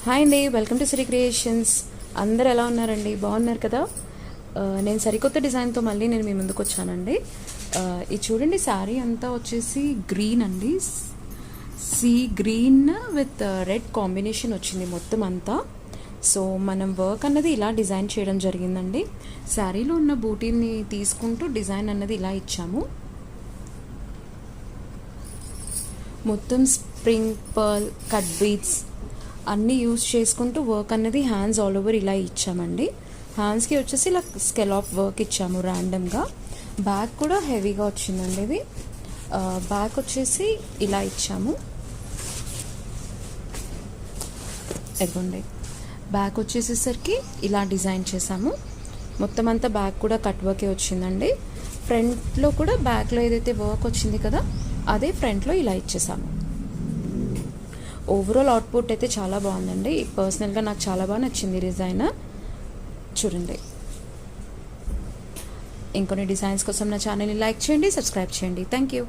Hi అండి, welcome to Shri creations. అందరు ఎలా ఉన్నారండి? బాగున్నారు కదా? నేను సరికొత్త డిజైన్తో మళ్ళీ నేను మీ ముందుకు వచ్చానండి. ఇది చూడండి, శారీ అంతా వచ్చేసి గ్రీన్ అండి. Sea green with red combination వచ్చింది మొత్తం అంతా. సో మనం వర్క్ అన్నది ఇలా డిజైన్ చేయడం జరిగిందండి. శారీలో ఉన్న బూటీని తీసుకుంటూ డిజైన్ అన్నది ఇలా ఇచ్చాము. మొత్తం స్ప్రింగ్ పర్ల్ కట్ బీడ్స్ అన్నీ యూజ్ చేసుకుంటూ వర్క్ అనేది హ్యాండ్స్ ఆల్ ఓవర్ ఇలా ఇచ్చామండి. హ్యాండ్స్కి వచ్చేసి ఇలా స్కెలాప్ వర్క్ ఇచ్చాము ర్యాండమ్గా. బ్యాక్ కూడా హెవీగా వచ్చిందండి. ఇది బ్యాక్ వచ్చేసి ఇలా ఇచ్చాము. ఎగోండి, బ్యాక్ వచ్చేసేసరికి ఇలా డిజైన్ చేసాము. మొత్తం అంతా బ్యాక్ కూడా కట్ వర్కే వచ్చిందండి. ఫ్రంట్లో కూడా బ్యాక్లో ఏదైతే వర్క్ వచ్చింది కదా అదే ఫ్రంట్లో ఇలా ఇచ్చేసాము. ఓవరాల్ అవుట్పుట్ అయితే చాలా బాగుందండి. పర్సనల్గా నాకు చాలా బాగా నచ్చింది డిజైన్. చూడండి, ఇంకొన్ని డిజైన్స్ కోసం నా ఛానల్ని లైక్ చేయండి, సబ్స్క్రైబ్ చేయండి. Thank you.